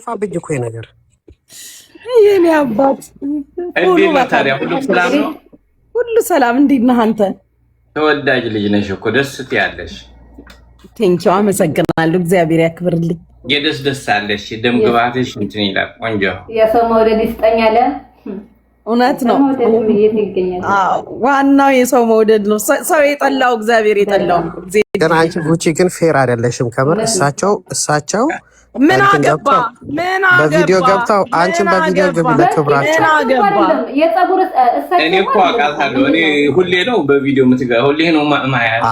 ጠፋብኝ እኮ ነገር የኔ አባት ሁሉ ሰላም። እንዴት ነህ አንተ? ተወዳጅ ልጅ ነሽ እኮ ደስ ትያለሽ። ቴንኪው አመሰግናለሁ። እግዚአብሔር ያክብርልኝ። ደስ አለሽ። ደም ግባትሽ እንትን ይላል። ቆንጆ የሰው መውደድ ይስጠኛል። እውነት ነው። ዋናው የሰው መውደድ ነው። ሰው የጠላው እግዚአብሔር የጠላው። ግን አንቺ ጉቺ ግን ፌር አይደለሽም ከምር። እሳቸው ምን አገባ በቪዲዮ ገብተው አንቺን በቪዲዮ ግብ ለክብራቸው ምን አገባ? እኔ እኮ አውቃታለሁ። እኔ ሁሌ ነው በቪዲዮ የምትገባ ሁሌ ነው ማያት።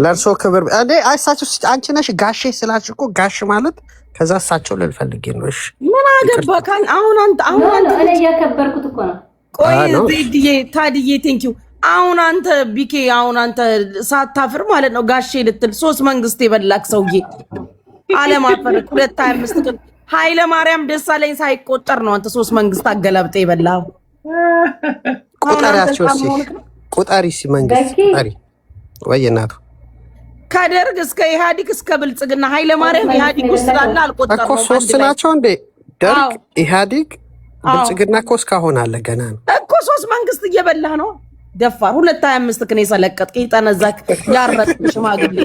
ለእርሶ ክብር እኔ እሳቸው አንቺ ነሽ ጋሼ ስላልሽ እኮ ጋሽ ማለት ከዛ እሳቸው ልልፈልጌ ነው። እሺ ምን አገባ? አሁን አንተ እኔ እያከበርኩት እኮ ነው። ቆይ ዜድዬ ታድዬ ቴንኪው። አሁን አንተ ቢኬ አሁን አንተ ሳታፍር ማለት ነው ጋሼ ልትል 3 መንግስት የበላክ ሰውዬ አለማፈር 225 ቀን ኃይለ ማርያም ደሳለኝ ሳይቆጠር ነው አንተ 3 መንግስት አገላብጠ ይበላው። ቁጠሪያቸው ቁጠሪ መንግስት ቁጠሪ ወይናቱ ከደርግ እስከ ኢህአዲግ እስከ ብልጽግና ኃይለ ማርያም ኢህአዲግ ውስጥ አለ አልቆጠረም እኮ 3 ናቸው እንዴ? ደርግ ኢህአዲግ ብልጽግና እኮ እስካሁን አለ ገና ነው እኮ 3 መንግስት እየበላህ ነው። ደፋር 225 ከኔ ሰለቀጥክ ይጠነዛክ ያረጥ ሽማግሌ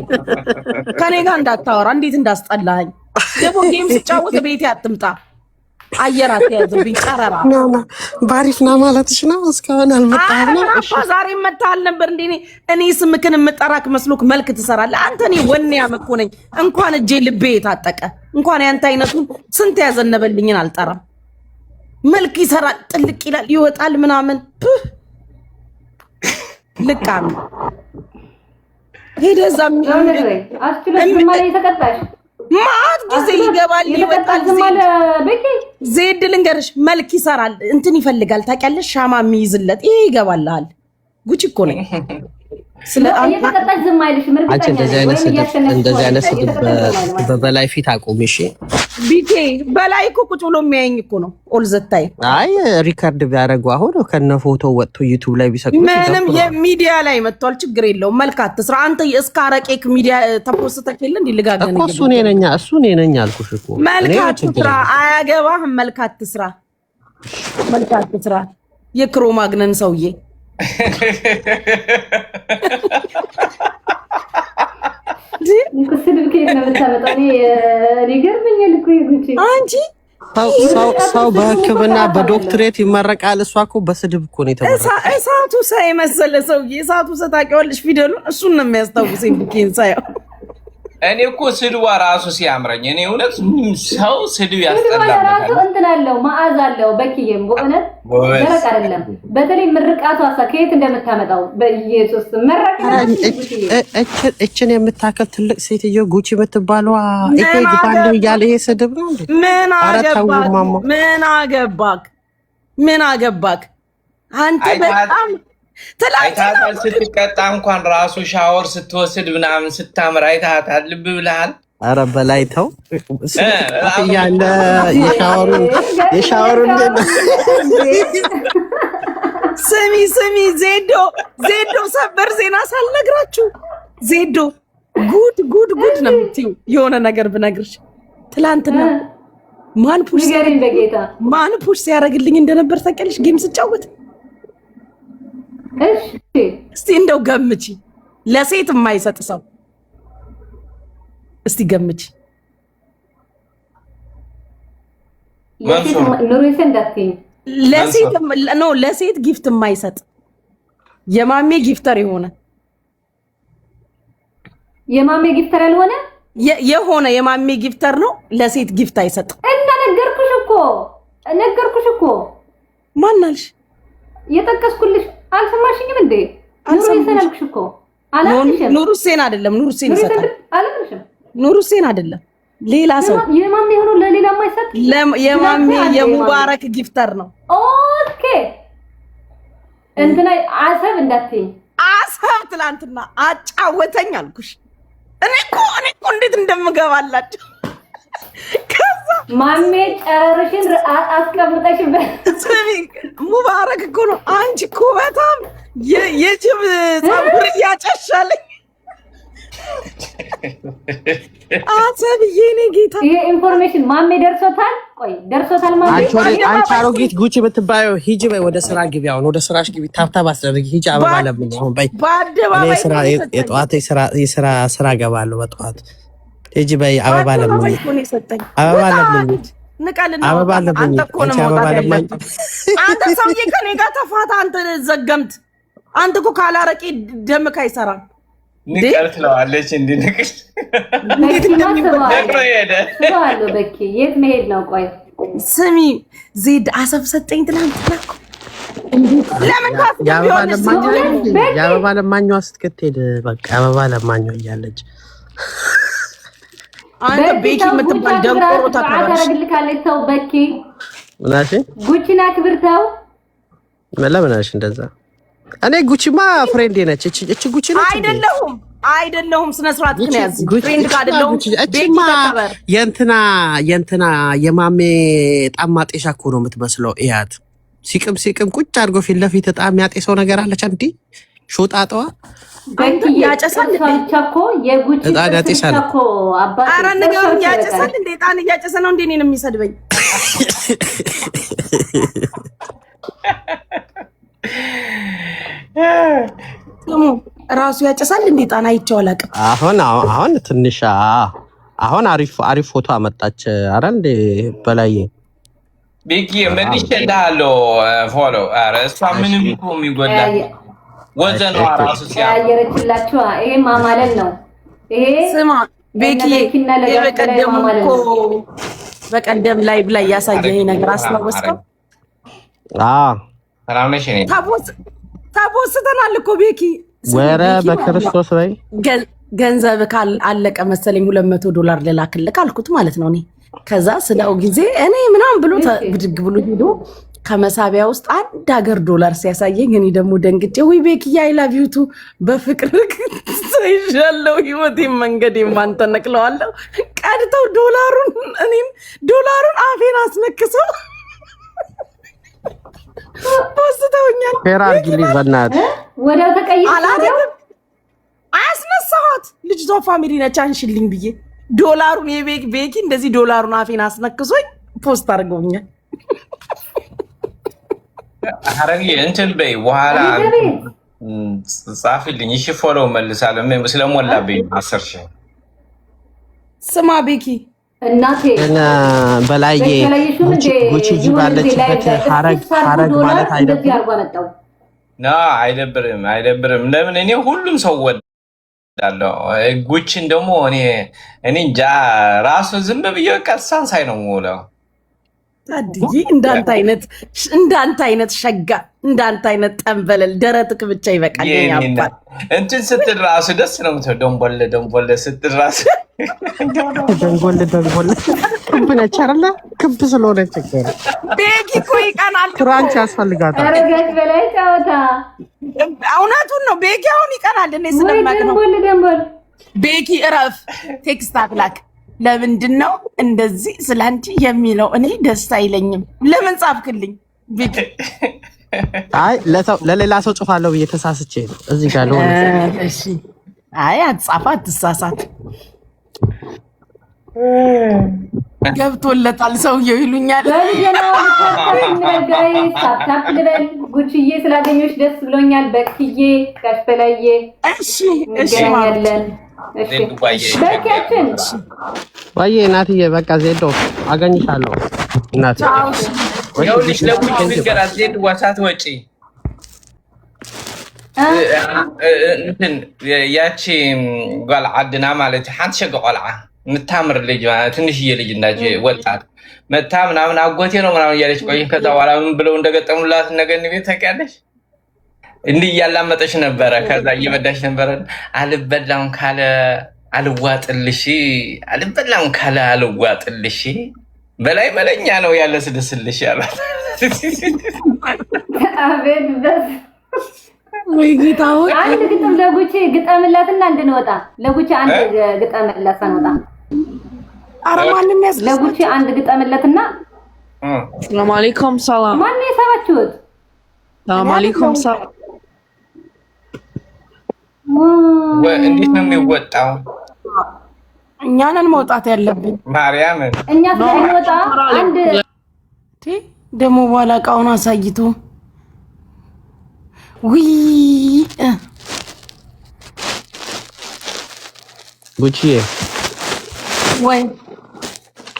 ከኔ ጋር እንዳታወራ እንዴት እንዳስጠላኝ። ደግሞ ጌም ሲጫወት ቤቴ አትምጣ። አየራት ያዘብኝ ቀረራ ባሪፍ ና ማለትሽ ነው። እስካሁን አልመጣም ነው። ዛሬ መጣል ነበር እንዴ? እኔ ስምክን መጠራክ መስሎክ መልክ ትሰራለህ አንተ። እኔ ወኔ ያመኮ ነኝ። እንኳን እጄ ልቤ የታጠቀ እንኳን ያንተ አይነቱን ስንት ያዘነበልኝን አልጠራም። መልክ ይሰራል፣ ጥልቅ ይላል፣ ይወጣል ምናምን ልቃም ሄደዛም ማት ጊዜ ይገባል ይወጣል። ዜድ ልንገርሽ መልክ ይሰራል እንትን ይፈልጋል ታውቂያለሽ። ሻማ የሚይዝለት ይሄ ይገባልሃል። ጉቺ እኮ ነኝ። አንቺ እንደዚህ አይነት ስድብ በበላይ ፊት አቁሚ እሺ። ቢኬ በላይ እኮ ቁጭ ብሎ የሚያየኝ እኮ ነው ኦል ዘታይ። አይ ሪካርድ ቢያደርጉ አሁን ከነ ፎቶ ወጥቶ ዩቲዩብ ላይ ቢሰቅሉ ምንም የሚዲያ ላይ መጥቷል። ችግር የለውም። መልካት ትስራ አንተ እስከ አረቄክ ሚዲያ ተፖስተክ የለ እንዴ? ልጋገን እኮ እሱ እኔ ነኝ አልኩሽ እኮ። መልካት ትስራ አያገባህም። መልካት ትስራ መልካት ትስራ የክሮ ማግነን ሰውዬ አንቺ ሰው በሕክምና በዶክትሬት ይመረቃል። እሷ እኮ በስድብ እኮ ነው የተመረቀው። እሳቱ ሳይ መሰለ ሰውዬ እሳቱ ታውቂዋለሽ? ፊደሉን እሱን ነው የሚያስታውሰኝ ብኬን ሳየው። እኔ እኮ ስድቧ ራሱ ሲያምረኝ እኔ እውነት ሰው ስድብ ያስጠላል። ራሱ እንትን አለው መዓዛ አለው። በኪየም በእውነት ደረቅ አይደለም። በተለይ ምርቃቷ ከየት እንደምታመጣው በኢየሱስ መረቅ እችን የምታከል ትልቅ ሴትዮ ጉቺ የምትባለዋ እቴጅ ባለው እያለ ይሄ ስድብ ነው እንዴ? ምን አገባክ አንተ በጣም አይታታል። ስትቀጣ እንኳን ራሱ ሻወር ስትወስድ ምናምን ስታምር አይታታል። ልብ ብለሃል? ኧረ በላይ ተው ያለ የሻወሩ ስሚ ዜዶ ሰበር ዜና ሳልነግራችሁ ዜዶ ጉድ ነው የምትይው። የሆነ ነገር ብነግርሽ ትላንትና ማን ፑሽ ሲያደርግልኝ እንደነበር ታውቂያለሽ? ጌም ስጫወት እስቲ እንደው ገምቺ። ለሴት የማይሰጥ ሰው እስቲ ገምቺ። ለሴት ጊፍት የማይሰጥ የማሜ ጊፍተር የሆነ የማሜ ጊፍተር ያልሆነ የሆነ የማሜ ጊፍተር ነው። ለሴት ጊፍት አይሰጥ እና ነገርኩሽ እኮ ማን አልሽ? የጠቀስኩልሽ አልሰማሽኝም እንዴ? ኑሩሴን አልኩሽ እኮ አላልሽም? ኑሩሴን አይደለም፣ ኑሩሴን ይሰጣል። አላልሽም? ኑሩሴን አይደለም፣ ሌላ ሰው የማሜ ሆኖ ለሌላ ማይሰጥ የማሜ የሙባረክ ጊፍተር ነው። ኦኬ እንትና አሰብ እንዳትይኝ። አሰብ ትላንትና አጫወተኝ አልኩሽ። እኔ እኮ እንዴት እንደምገባላችሁ ማሜ ጨርሽን አስቀምጠሽበት ሙባረክ እኮ ነው። አንቺ እኮ በጣም የጅብ ፀጉር እያጨሻለኝ አሰብዬ ነኝ ጌታ። ይሄ ኢንፎርሜሽን ማሜ ደርሶታል። ቆይ ደርሶታል ማሜ። አንቺ አሮጊት ጉቺ የምትባየው ሂጂ በይ፣ ወደ ስራ ግቢ። አሁን ወደ ስራሽ ግቢ። ታብታብ አስደርጊ። ሂጂ አበባ ለምን አሁን በይ። በአደባባይ የጠዋት ስራ ገባለሁ በጠዋት። ሂጂ በይ አበባ ለምን አበባ ለምን አበባ ለምን አንተ እኮ ነው መውጣት ያለብህ። አንተ ሰውዬ ከኔ ጋር ተፋታ። አንተ ዘገምት። አንተ እኮ ካላረቂ ደምክ አይሰራም። ንቀል ትለዋለች እንዴ? ንቀል በኪ የት መሄድ ነው? ቆይ ስሚ ዜድ አሰብ ሰጠኝ ትላንትና እኮ ለምን የአበባ ለማኛዋ ስትከትሄድ በቃ የአበባ ለማኛዋ እያለች አንተ ቤኪ የምትባል ደንቆሮ ታደርግልካለች። ተው በኪ ምናሽ ጉቺና ክብርታው ለምናሽ እንደዛ እኔ ጉቺማ ፍሬንዴ ነች። እቺ ጉቺ ነች አይደለሁም። ስነ ስርዓት ግን ያዝ ፍሬንድ ካደለው እቺማ የእንትና የማሜ ጣማ ጤሻ እኮ ነው የምትመስለው። እያት ሲቅም ቁጭ አድርጎ ፊት ለፊት ጣም ያጤሰው ነገር አለች። አንዲ ሾጣጣዋ ያጨሳል ብቻኮ የጉቺ ብቻኮ አባቴ አረ ነገር ያጨሳል እንዴ? ጣን ያጨሰ ነው እንዴ እኔን የሚሰድበኝ? ራሱ ያጨሳል እንዴ? ጣና አይቼው አላውቅም። አሁን ትንሽ አሁን አሪፍ ፎቶ አመጣች። አረ እንዴ በላይ ቤኪ ምን ይችላል ፎሎ አረ እሷ ምንም እኮ የሚጎዳ ወዘን ራሱ ሲያየረችላችሁ ይሄ ማማለል ነው። ይሄ ስማ ቤኪ በቀደም ላይ ብላ ያሳየኝ ነገር አስታወስከው? ሰላም ነሽ? እኔ ታቦስተናል እኮ ቤኪ። ወረ በክርስቶስ ላይ ገንዘብ ካል አለቀ መሰለኝ $200 ልላክልህ አልኩት ማለት ነው። እኔ ከዛ ስለው ጊዜ እኔ ምናምን ብሎ ብድግ ብሎ ሄዶ ከመሳቢያ ውስጥ አንድ ሀገር ዶላር ሲያሳየኝ እኔ ደግሞ ደንግጬ ወይ ቤኪ አይ ላቭ ዩ ቱ በፍቅር ሰይሻለሁ ህይወቴን መንገዴን ማንተ ነቅለዋለሁ። ቀድተው ዶላሩን አፌን አስነክሰው ፖስተውኛል። ፌራር ጊሊ በእናት ወዲያው ተቀይሮ አያስነሳኋት ልጅቷ ፋሚሊ ነች አንሽልኝ ብዬ ዶላሩን ቤኪ እንደዚህ ዶላሩን አፌን አስነክሶኝ ፖስት አድርገውኛል። ሐረግ እንትን በይ በኋላ ጻፊልኝ። እሺ ፎሎ መልሳለሁ ስለሞላብኝ 10,000 ስማ ቤኪ እናቴ በላይ ጉቺ ባለችበት ሐረግ ማለት አይደብርም። ለምን እኔ ሁሉም ሰው ወዳለሁ። ጉቺን ደግሞ እኔ እንጃ ራሱ ዝም ብዬ ቀሳን ሳይ ነው የምውለው። ታድዬ እንዳንተ አይነት ሸጋ እንዳንተ አይነት ጠንበለል ደረትክ ብቻ ይበቃል። ያባል እንትን ስትል ራሱ ደስ ነው የምትለው። ደንቦለ ስትል ራሱ ደንቦለ ክብ ነች አይደለ? ክብ ስለሆነች ችግር ቤኪ እኮ ይቀናል። ክራንች ያስፈልጋታል። አረጋት በላይ ጫወታ እውነቱን ነው። ቤኪ አሁን ይቀናል። እኔ ስለማቅ ነው። ደንቦል ቤኪ እረፍ። ቴክስት አትላክ። ለምንድን ነው እንደዚህ ስላንቺ የሚለው? እኔ ደስ አይለኝም። ለምን ጻፍክልኝ? አይ ለሌላ ሰው ጽፋለሁ ብዬ ተሳስቼ ነው እዚህ ጋር ነው። እሺ አይ አትጻፋ፣ አትሳሳት። ገብቶለታል ሰውየው ይሉኛል። ጉቺዬ ስላገኘሁሽ ደስ ብሎኛል። በክዬ ጋሽ በላዬ እሺ እንገናኛለን። በኪያችን ወይ እናትዬ በቃ ዜዶ አገኝሻለሁ እናት ይኸውልሽ ለጉቺ ንገራ ዜድ ዋሳት ወጪ እንትን ያቺ ቆልዓ ዓድና ማለት ሓንቲ ሸገ ቆልዓ ምታምር ልጅ ትንሽዬ ልጅ እንዳች ወጣት መታ ምናምን አጎቴ ነው ምናምን እያለች ቆይ ከዛ በኋላ ምን ብለው እንደገጠሙላት ነገ ቤት ታውቂያለሽ? እንዲህ እያላመጠች ነበረ። ከዛ እየበዳች ነበረ። አልበላም ካለ አልዋጥልሽ፣ አልበላም ካለ አልዋጥልሽ፣ በላይ በለኛ ነው ያለ ስድስልሽ ያላት። አቤት በስ ወይ ጌታው አንድ ግጥም ለጉቺ ግጠምላትና እንድንወጣ። ለጉቺ አንድ ግጠምላት ሳንወጣ። ኧረ ማንም ያስ ለጉቺ አንድ ግጠምለትና ሰላም አለይኩም ሰላም። ማን ነው የሰባችሁት? ሰላም አለይኩም ሰላም። እንዴት ነው የሚወጣው? እኛ ነን መውጣት ያለብን። ማርያምን እኛ ስለሚወጣ አንድ ደግሞ በኋላ እቃውን አሳይቶ ውይ ጉቺዬ ወይ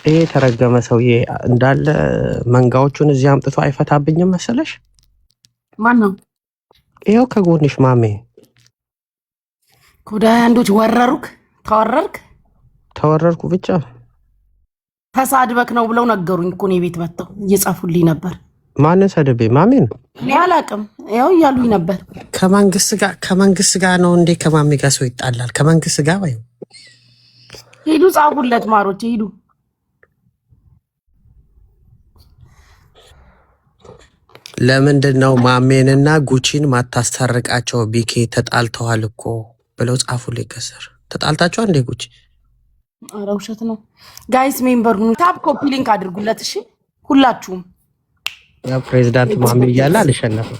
ይሄ ተረገመ ሰውዬ እንዳለ መንጋዎቹን እዚህ አምጥቶ አይፈታብኝም መሰለሽ? ማን ነው? ይኸው ከጎንሽ ማሜ። ኮዳይ አንዶች ወረሩክ። ተወረርኩ ብቻ ተሳድበክ ነው ብለው ነገሩኝ እኮ ነው ቤት መጥተው እየጻፉልኝ ነበር። ማንን ሰደቤ? ማሜን አላውቅም። ያው እያሉኝ ነበር። ከመንግስት ጋር ነው እንዴ? ከማሜ ጋር ሰው ይጣላል? ከመንግስት ጋር ወይ? ሂዱ ጻፉለት ማሮች ሂዱ። ለምንድን ነው ማሜንና ጉቺን ማታስታርቃቸው? ቢኬ ተጣልተዋል እኮ ብለው ጻፉልኝ ከስር። ተጣልታችሁ አንዴ ጉቺ? ኧረ ውሸት ነው። ጋይስ ሜምበር ሁኑ። ታፕ ኮፒ ሊንክ አድርጉለት እሺ፣ ሁላችሁም። ያ ፕሬዝዳንት ማሜ እያለ አልሸነፍም።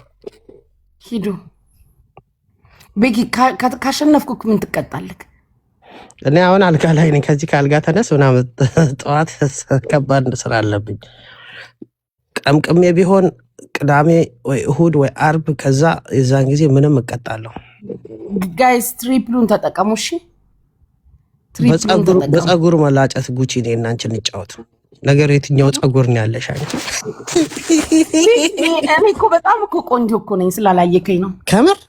ሂዱ። ቤኪ ካሸነፍኩክ ምን ትቀጣለክ? እኔ አሁን አልጋ ላይ ነኝ። ከዚህ ከአልጋ ተነስ ምናምን ጠዋት ከባድ ስራ አለብኝ። ቀምቅሜ ቢሆን ቅዳሜ ወይ እሁድ ወይ አርብ፣ ከዛ የዛን ጊዜ ምንም እቀጣለሁ። ጋይስ ትሪፕሉን ተጠቀሙ እሺ። በፀጉር መላጨት ጉቺ ነኝ እና አንቺ እንጫወት። ነገር የትኛው ፀጉር ነው ያለሽ አንቺ? እኔ እኮ በጣም እኮ ቆንጆ እኮ ነኝ፣ ስላላየከኝ ነው። ከምር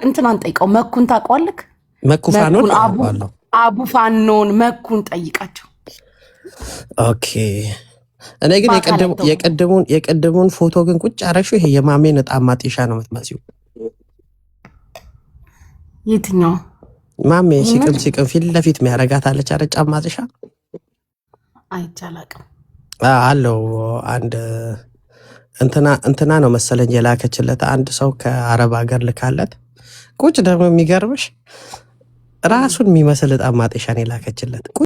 እንትናን ጠይቀው። መኩን ታውቀዋለህ? መኩፋኖን አቡ ፋኖን መኩን ጠይቃቸው። ኦኬ። እኔ ግን የቀደሙን ፎቶ ግን ቁጭ አረግሽው። ይሄ የማሜን ዕጣን ማጤሻ ነው የምትመስዩ። የትኛው ማሜ? ሲቅም ፊት ለፊት የሚያረጋት አለች አይደል? ጫማ ማጤሻ አይቻላቅም አለው። አንድ እንትና ነው መሰለኝ የላከችለት። አንድ ሰው ከአረብ ሀገር ልካለት ቁጭ ደግሞ የሚገርምሽ ራሱን የሚመስል ዕጣን ማጤሻ ነው የላከችለት።